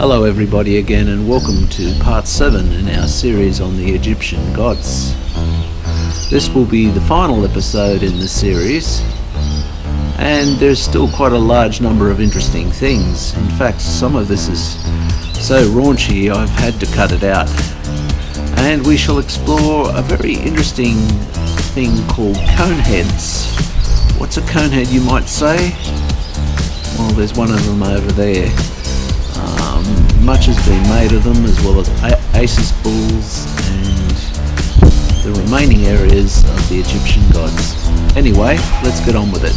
Hello everybody again, and welcome to part 7 in our series on the Egyptian gods. This will be the final episode in the series, and there's still quite a large number of interesting things. In fact, some of this is so raunchy I've had to cut it out. And we shall explore a very interesting thing called coneheads. What's a conehead, you might say? Well, there's one of them over there. Much has been made of them, as well as Isis bulls and the remaining areas of the Egyptian gods. Anyway, let's get on with it.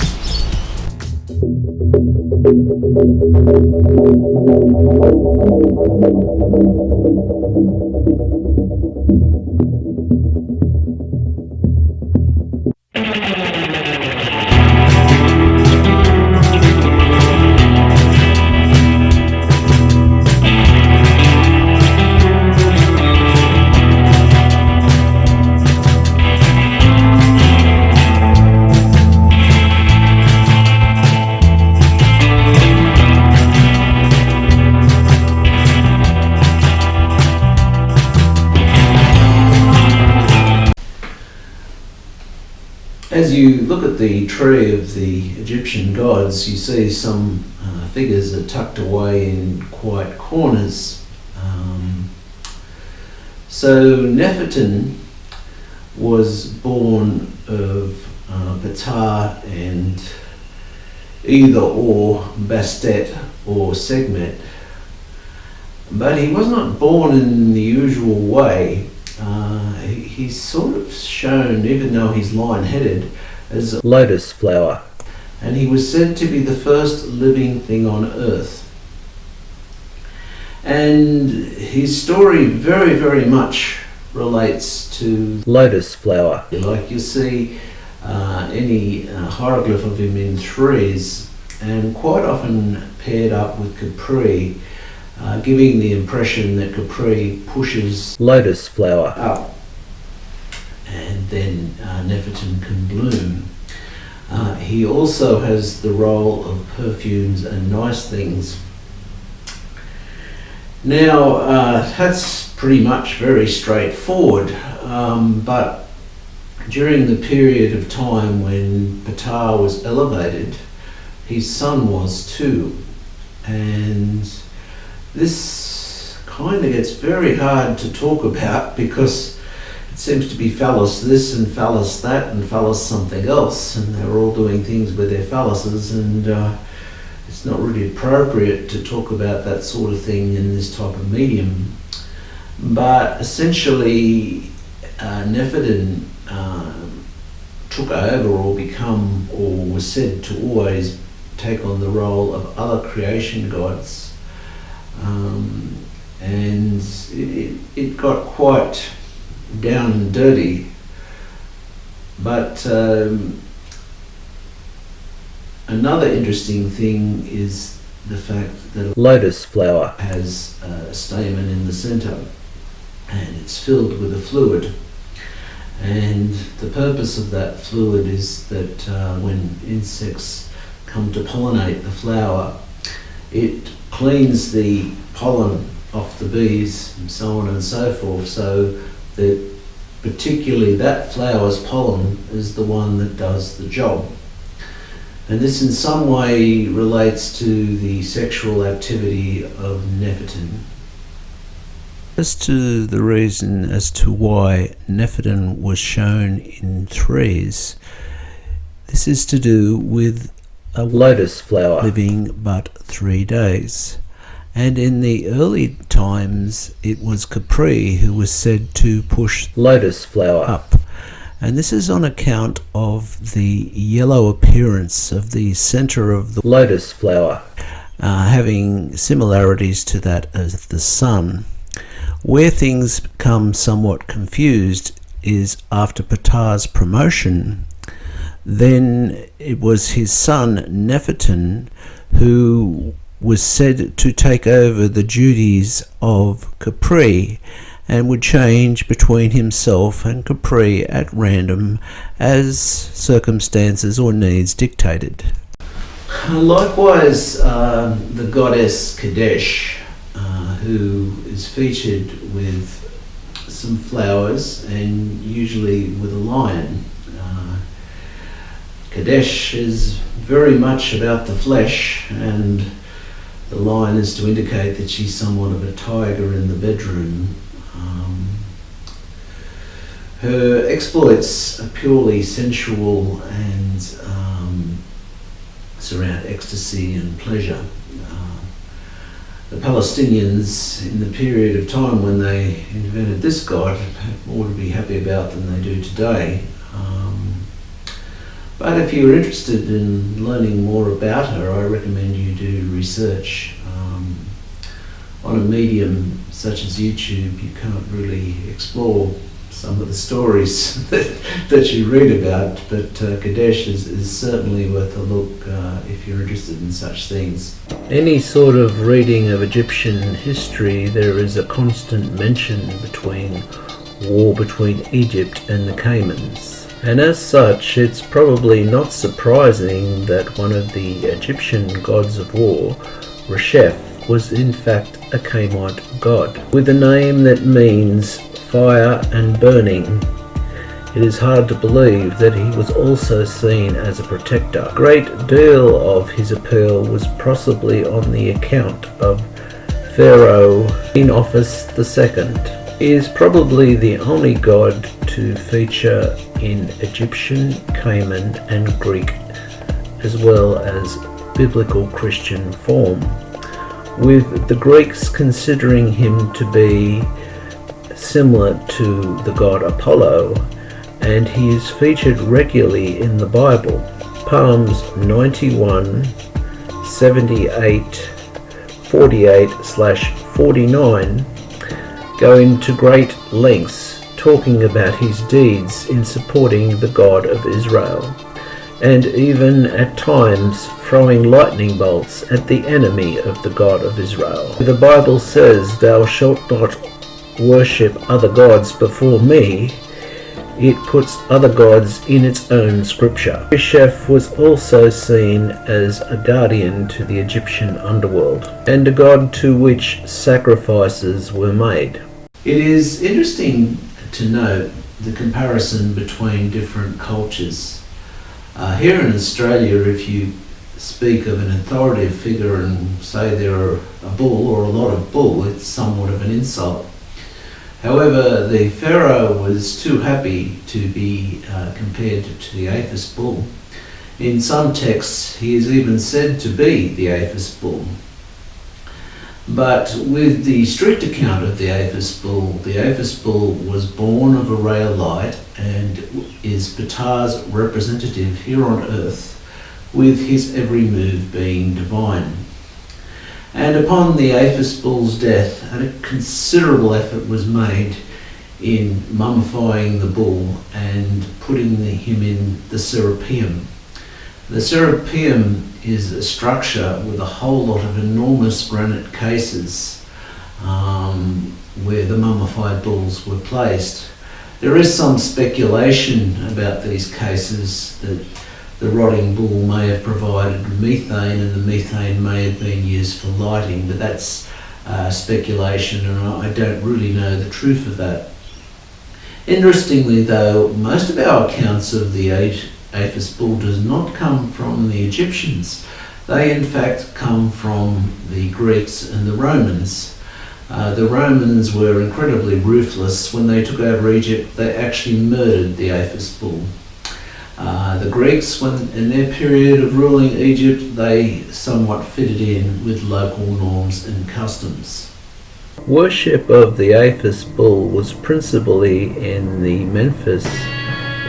As you look at the tree of the Egyptian gods, you see some figures are tucked away in quiet corners. So Neferten was born of Ptah and either or Bastet or Sekhmet, but he was not born in the usual way. He's sort of shown, even though he's lion-headed, as a lotus flower, and he was said to be the first living thing on earth. And his story very, very much relates to lotus flower. Like you see any hieroglyph of him in threes, and quite often paired up with Capri, giving the impression that Capri pushes lotus flower up, and then Neferten can bloom. He also has the role of perfumes and nice things. Now, that's pretty much very straightforward, but during the period of time when Ptah was elevated, his son was too, and this kind of gets very hard to talk about because it seems to be phallus this and phallus that and phallus something else, and they're all doing things with their phalluses, and it's not really appropriate to talk about that sort of thing in this type of medium. But essentially, Neferten took over or was said to always take on the role of other creation gods. And it got quite down and dirty, but another interesting thing is the fact that a lotus flower has a stamen in the center, and it's filled with a fluid, and the purpose of that fluid is that when insects come to pollinate the flower, it cleans the pollen off the bees and so on and so forth, so that particularly that flower's pollen is the one that does the job. And this in some way relates to the sexual activity of Neferten. As to the reason as to why Neferten was shown in threes, this is to do with a lotus flower living but 3 days. And in the early times, it was Capri who was said to push lotus flower up. And this is on account of the yellow appearance of the center of the lotus flower, having similarities to that of the sun. Where things become somewhat confused is after Ptah's promotion. Then it was his son Neferten who was said to take over the duties of Capri, and would change between himself and Capri at random as circumstances or needs dictated. Likewise, the goddess Kadesh who is featured with some flowers and usually with a lion. Kadesh is very much about the flesh, and the lion is to indicate that she's somewhat of a tiger in the bedroom. Her exploits are purely sensual and surround ecstasy and pleasure. The Palestinians, in the period of time when they invented this god, had more to be happy about than they do today. But if you're interested in learning more about her, I recommend you do research. On a medium such as YouTube, you can't really explore some of the stories that you read about, but Kadesh is certainly worth a look if you're interested in such things. Any sort of reading of Egyptian history, there is a constant mention between war between Egypt and the Caymans. And as such, it's probably not surprising that one of the Egyptian gods of war, Resheph, was in fact a Caymite god, with a name that means fire and burning. It is hard to believe that he was also seen as a protector. A great deal of his appeal was possibly on the account of Pharaoh Apophis II. He is probably the only god to feature in Egyptian, Cayman and Greek, as well as biblical Christian form, with the Greeks considering him to be similar to the god Apollo, and he is featured regularly in the Bible. Psalms 91, 78, 48/49 go into great lengths talking about his deeds in supporting the God of Israel, and even at times throwing lightning bolts at the enemy of the God of Israel. The Bible says, "Thou shalt not worship other gods before me." It puts other gods in its own scripture. Resheph was also seen as a guardian to the Egyptian underworld, and a god to which sacrifices were made. It is interesting to note the comparison between different cultures. Here in Australia, if you speak of an authoritative figure and say they're a bull or a lot of bull, it's somewhat of an insult. However, the pharaoh was too happy to be compared to the Apophis bull. In some texts, he is even said to be the Apophis bull. But with the strict account of the Apophis bull was born of a ray of light and is Ptah's representative here on earth, with his every move being divine. And upon the Apophis bull's death, a considerable effort was made in mummifying the bull and putting him in the serapeum. The serapeum is a structure with a whole lot of enormous granite cases where the mummified bulls were placed. There is some speculation about these cases that the rotting bull may have provided methane, and the methane may have been used for lighting, but that's speculation, and I don't really know the truth of that. Interestingly though, most of our accounts of the Apophis bull does not come from the Egyptians. They in fact come from the Greeks and the Romans. The Romans were incredibly ruthless. When they took over Egypt, they actually murdered the Apophis bull. The Greeks, when in their period of ruling Egypt, they somewhat fitted in with local norms and customs. Worship of the Apophis bull was principally in the Memphis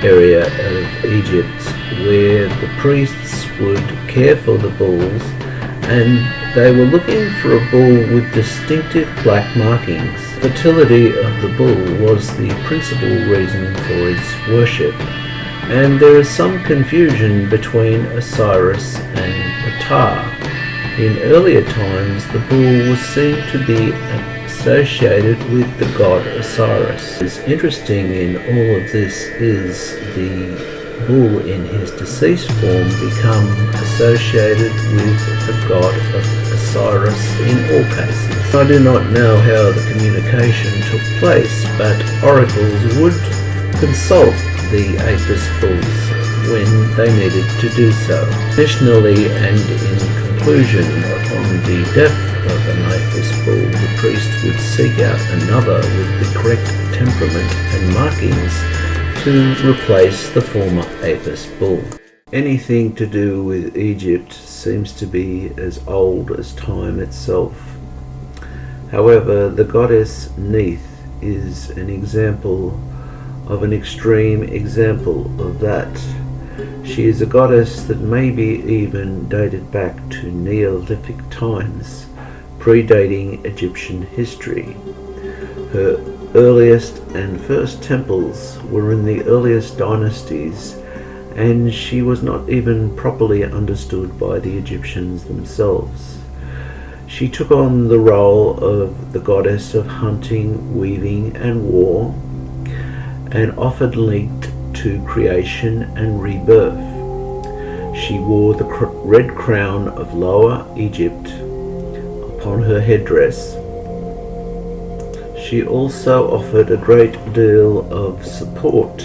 area of Egypt, where the priests would care for the bulls, and they were looking for a bull with distinctive black markings. The fertility of the bull was the principal reason for its worship, and there is some confusion between Osiris and Ptah. In earlier times, the bull was seen to be associated with the god Osiris. What's interesting in all of this is the bull in his deceased form become associated with the god of Osiris in all cases. I do not know how the communication took place, but oracles would consult the Apis bulls when they needed to do so. Additionally, and in conclusion, upon the death of an Apis bull, the priest would seek out another with the correct temperament and markings to replace the former Apis bull. Anything to do with Egypt seems to be as old as time itself. However, the goddess Neith is an example of an extreme example of that. She is a goddess that may be even dated back to Neolithic times, predating Egyptian history. Her earliest and first temples were in the earliest dynasties, and she was not even properly understood by the Egyptians themselves. She took on the role of the goddess of hunting, weaving, and war, and often linked to creation and rebirth. She wore the red crown of Lower Egypt upon her headdress. She also offered a great deal of support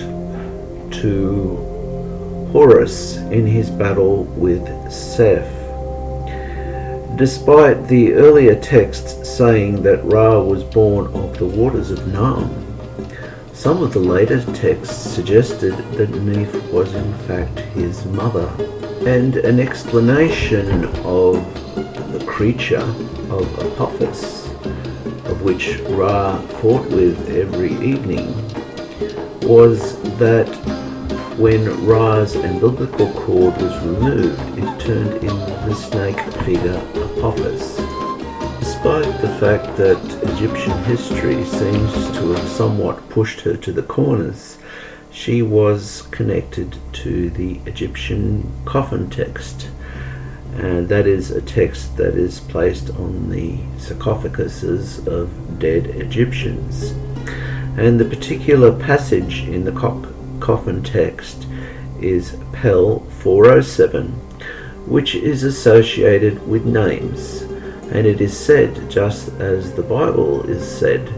to Horus in his battle with Seth. Despite the earlier texts saying that Ra was born of the waters of Nam, some of the later texts suggested that Neith was in fact his mother, and an explanation of the creature of Apophis, of which Ra fought with every evening, was that when Ra's umbilical cord was removed, it turned into the snake figure Apophis. Despite the fact that Egyptian history seems to have somewhat pushed her to the corners, she was connected to the Egyptian coffin text. And that is a text that is placed on the sarcophaguses of dead Egyptians. And the particular passage in the coffin text is Pel 407, which is associated with names. And it is said, just as the Bible is said,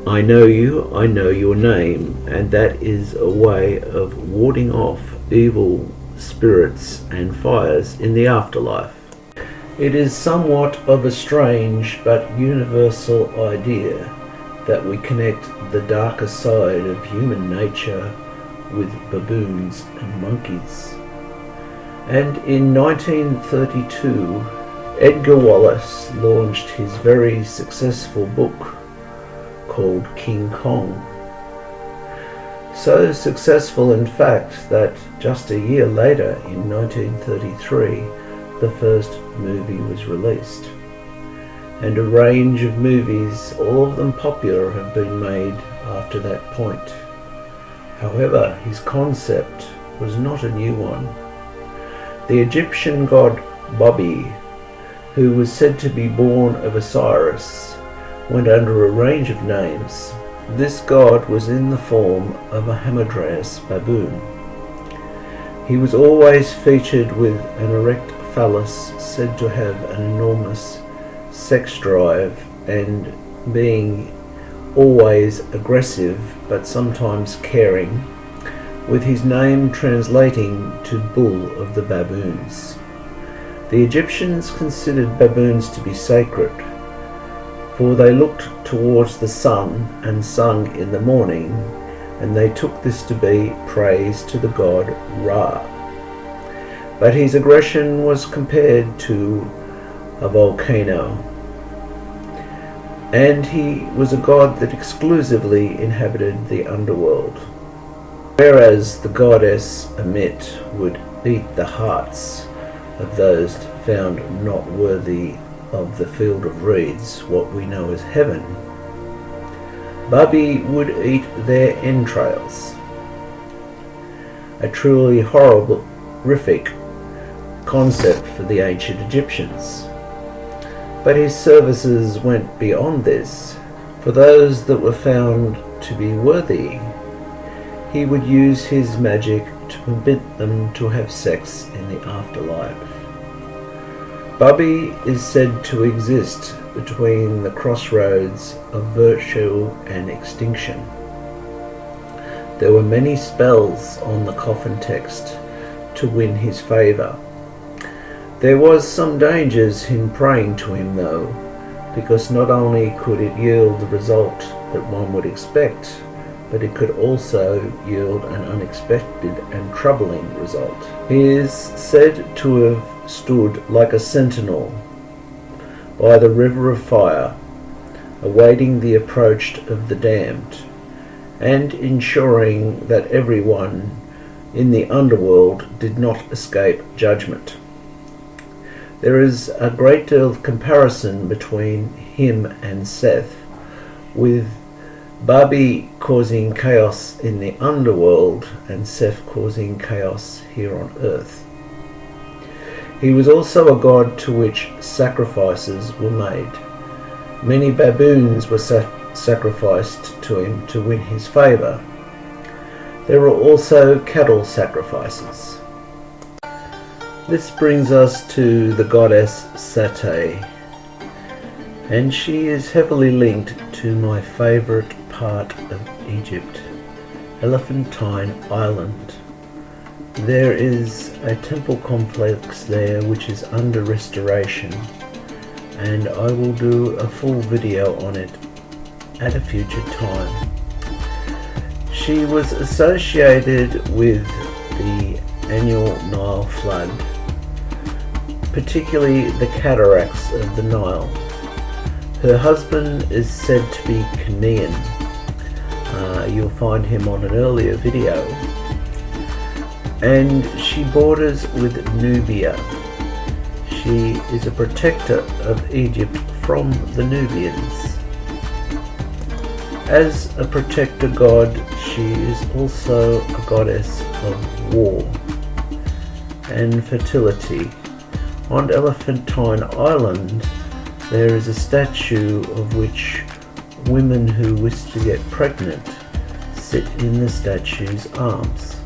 I know you, I know your name, and that is a way of warding off evil spirits and fires in the afterlife. It is somewhat of a strange but universal idea that we connect the darker side of human nature with baboons and monkeys. And in 1932, Edgar Wallace launched his very successful book called King Kong. So successful, in fact, that just a year later, in 1933, the first movie was released. And a range of movies, all of them popular, have been made after that point. However, his concept was not a new one. The Egyptian god Babi, who was said to be born of Osiris, went under a range of names. This god was in the form of a hamadryas baboon. He was always featured with an erect phallus, said to have an enormous sex drive, and being always aggressive but sometimes caring, with his name translating to Bull of the Baboons. The Egyptians considered baboons to be sacred, for they looked towards the sun and sung in the morning, and they took this to be praise to the god Ra. But his aggression was compared to a volcano, and he was a god that exclusively inhabited the underworld, whereas the goddess Anuket would eat the hearts of those found not worthy of the field of reeds, what we know as heaven. Babi would eat their entrails, a truly horrific concept for the ancient Egyptians. But his services went beyond this. For those that were found to be worthy, he would use his magic to permit them to have sex in the afterlife. Babi is said to exist between the crossroads of virtue and extinction. There were many spells on the coffin text to win his favour. There was some dangers in praying to him though, because not only could it yield the result that one would expect, but it could also yield an unexpected and troubling result. He is said to have stood like a sentinel by the river of fire, awaiting the approach of the damned, and ensuring that everyone in the underworld did not escape judgment. There is a great deal of comparison between him and Seth, with Babi causing chaos in the underworld and Seth causing chaos here on earth. He was also a god to which sacrifices were made. Many baboons were sacrificed to him to win his favour. There were also cattle sacrifices. This brings us to the goddess Seket, and she is heavily linked to my favourite part of Egypt, Elephantine Island. There is a temple complex there which is under restoration, and I will do a full video on it at a future time. She was associated with the annual Nile flood, particularly the cataracts of the Nile. Her husband is said to be Cayman. You'll find him on an earlier video. And she borders with Nubia. She is a protector of Egypt from the Nubians. As a protector god, she is also a goddess of war and fertility. On Elephantine Island, there is a statue of which women who wish to get pregnant sit in the statue's arms.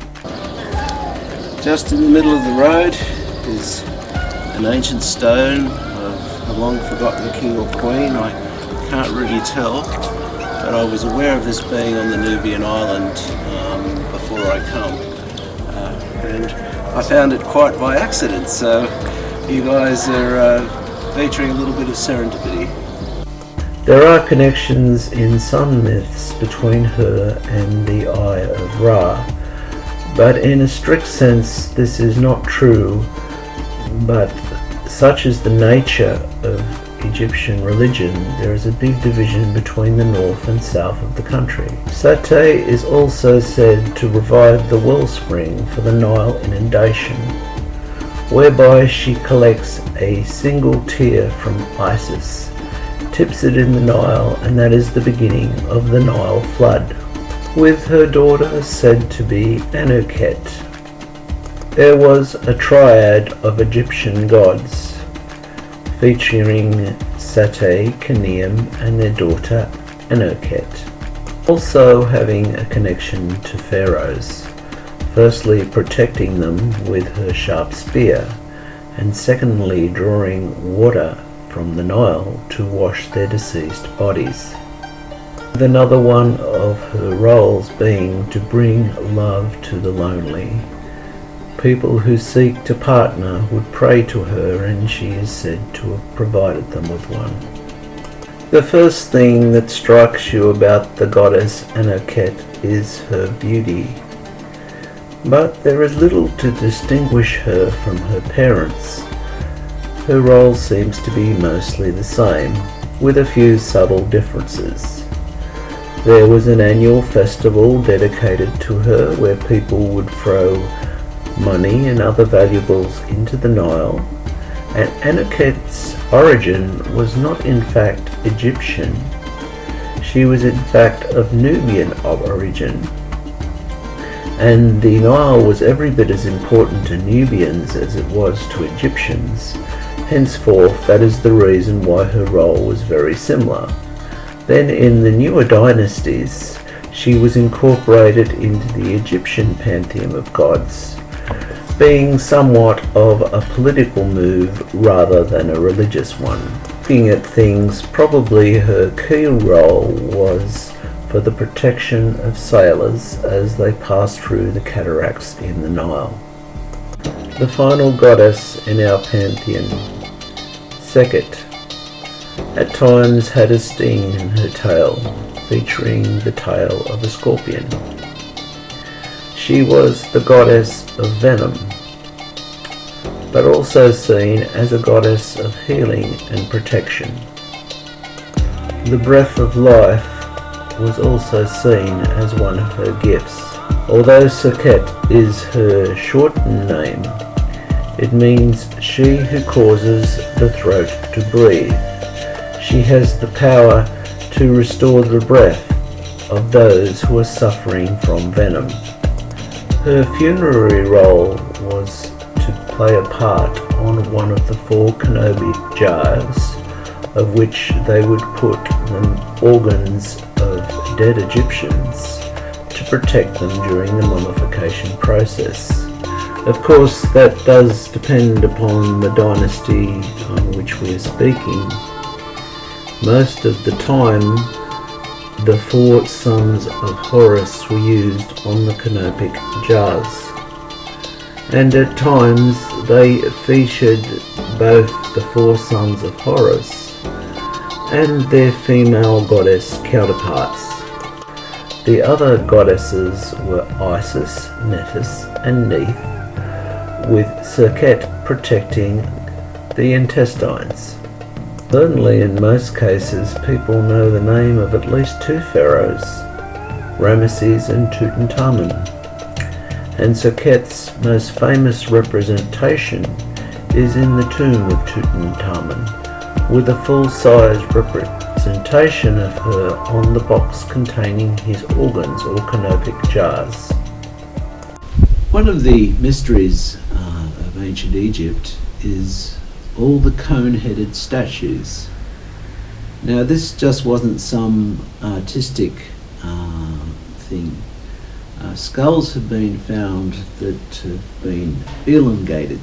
Just in the middle of the road is an ancient stone of a long forgotten king or queen. I can't really tell, but I was aware of this being on the Nubian island before I come, and I found it quite by accident, so you guys are featuring a little bit of serendipity. There are connections in some myths between her and the Eye of Ra, but in a strict sense this is not true, but such is the nature of Egyptian religion, there is a big division between the north and south of the country. Seket is also said to provide the wellspring for the Nile inundation, whereby she collects a single tear from Isis, tips it in the Nile, and that is the beginning of the Nile flood, with her daughter said to be Anuket. There was a triad of Egyptian gods, featuring Seket, Cayman, and their daughter Anuket, also having a connection to pharaohs, firstly protecting them with her sharp spear, and secondly drawing water from the Nile to wash their deceased bodies. With another one of her roles being to bring love to the lonely. People who seek to partner would pray to her, and she is said to have provided them with one. The first thing that strikes you about the goddess Anuket is her beauty, but there is little to distinguish her from her parents. Her role seems to be mostly the same, with a few subtle differences. There was an annual festival dedicated to her where people would throw money and other valuables into the Nile, and Anuket's origin was not in fact Egyptian. She was in fact of Nubian origin, and the Nile was every bit as important to Nubians as it was to Egyptians. Henceforth, that is the reason why her role was very similar. Then in the newer dynasties, she was incorporated into the Egyptian pantheon of gods, being somewhat of a political move rather than a religious one. Looking at things, probably her key role was for the protection of sailors as they passed through the cataracts in the Nile. The final goddess in our pantheon, Seket, at times had a sting in her tail, featuring the tail of a scorpion. She was the goddess of Venom, but also seen as a goddess of healing and protection. The breath of life was also seen as one of her gifts. Although Seket is her shortened name, it means she who causes the throat to breathe. She has the power to restore the breath of those who are suffering from venom. Her funerary role was to play a part on one of the 4 canopic jars, of which they would put the organs of dead Egyptians to protect them during the mummification process. Of course, that does depend upon the dynasty on which we are speaking. Most of the time, the 4 sons of Horus were used on the canopic jars, and at times they featured both the 4 sons of Horus and their female goddess counterparts. The other goddesses were Isis, Neith, and Neith, with Seket protecting the intestines. Certainly in most cases people know the name of at least 2 pharaohs, Ramesses and Tutankhamun, and Seket's most famous representation is in the tomb of Tutankhamun, with a full-size representation of her on the box containing his organs or canopic jars. One of the mysteries of ancient Egypt is all the cone-headed statues. Now this just wasn't some artistic thing. Skulls have been found that have been elongated,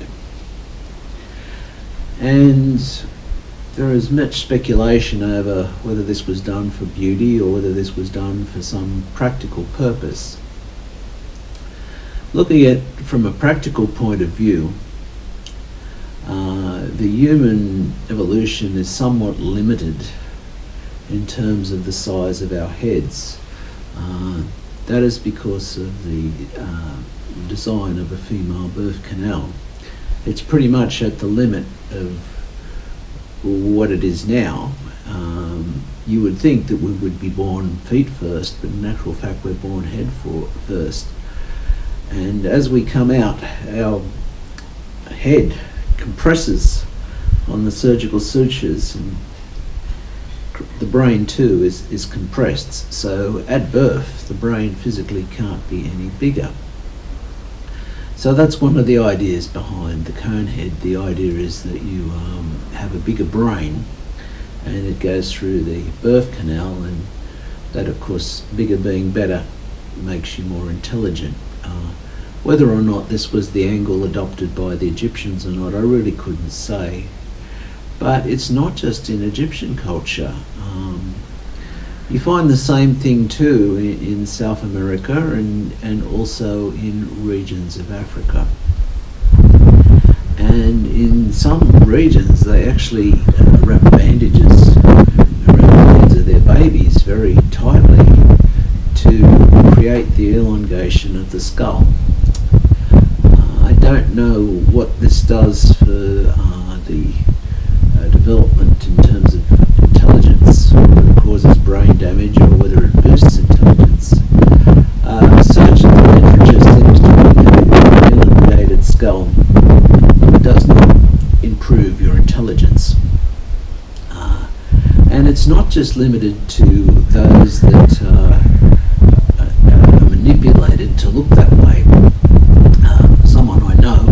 and there is much speculation over whether this was done for beauty or whether this was done for some practical purpose. Looking at from a practical point of view, the human evolution is somewhat limited in terms of the size of our heads. That is because of the design of a female birth canal. It's pretty much at the limit of what it is now. You would think that we would be born feet first, but in actual fact we're born head first. And as we come out, our head compresses on the surgical sutures, and the brain too is compressed. So at birth, the brain physically can't be any bigger. So that's one of the ideas behind the conehead. The idea is that you have a bigger brain, and it goes through the birth canal, and that, of course, bigger being better, makes you more intelligent. Whether or not this was the angle adopted by the Egyptians or not, I really couldn't say. But it's not just in Egyptian culture. You find the same thing too in South America and also in regions of Africa. And in some regions they actually wrap bandages around the heads of their babies very tightly to create the elongation of the skull. I don't know what this does for the development in terms of intelligence, whether it causes brain damage or whether it boosts intelligence. Surgeon literature seems to indicate that an elongated skull does not improve your intelligence. And it's not just limited to those that are manipulated to look that way. Someone I know,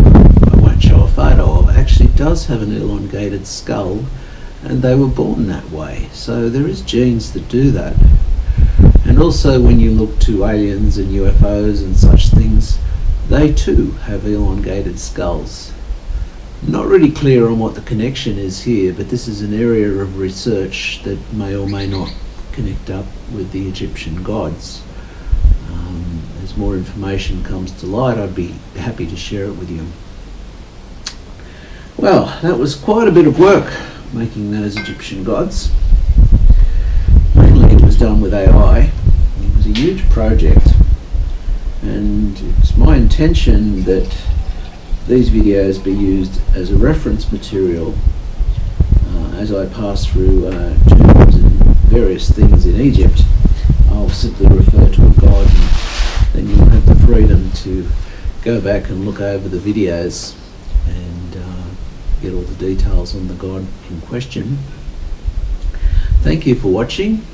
I won't show a photo of, actually does have an elongated skull, and they were born that way. So there is genes that do that. And And also when you look to aliens and UFOs and such things, they too have elongated skulls. Not really clear on what the connection is here, but this is an area of research that may or may not connect up with the Egyptian gods. As more information comes to light, I'd be happy to share it with you. Well, that was quite a bit of work making those Egyptian gods. Mainly it was done with AI. It was a huge project, and it's my intention that these videos be used as a reference material as I pass through tombs and various things in Egypt. I'll simply refer to a god, and then you'll have the freedom to go back and look over the videos and get all the details on the god in question. Thank you for watching.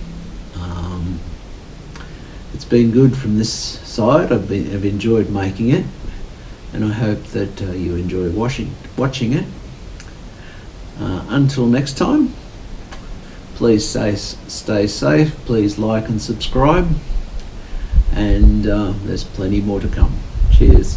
It's been good from this side. I've enjoyed making it, and I hope that you enjoy watching it. Until next time, please stay safe, please like and subscribe, and there's plenty more to come. Cheers.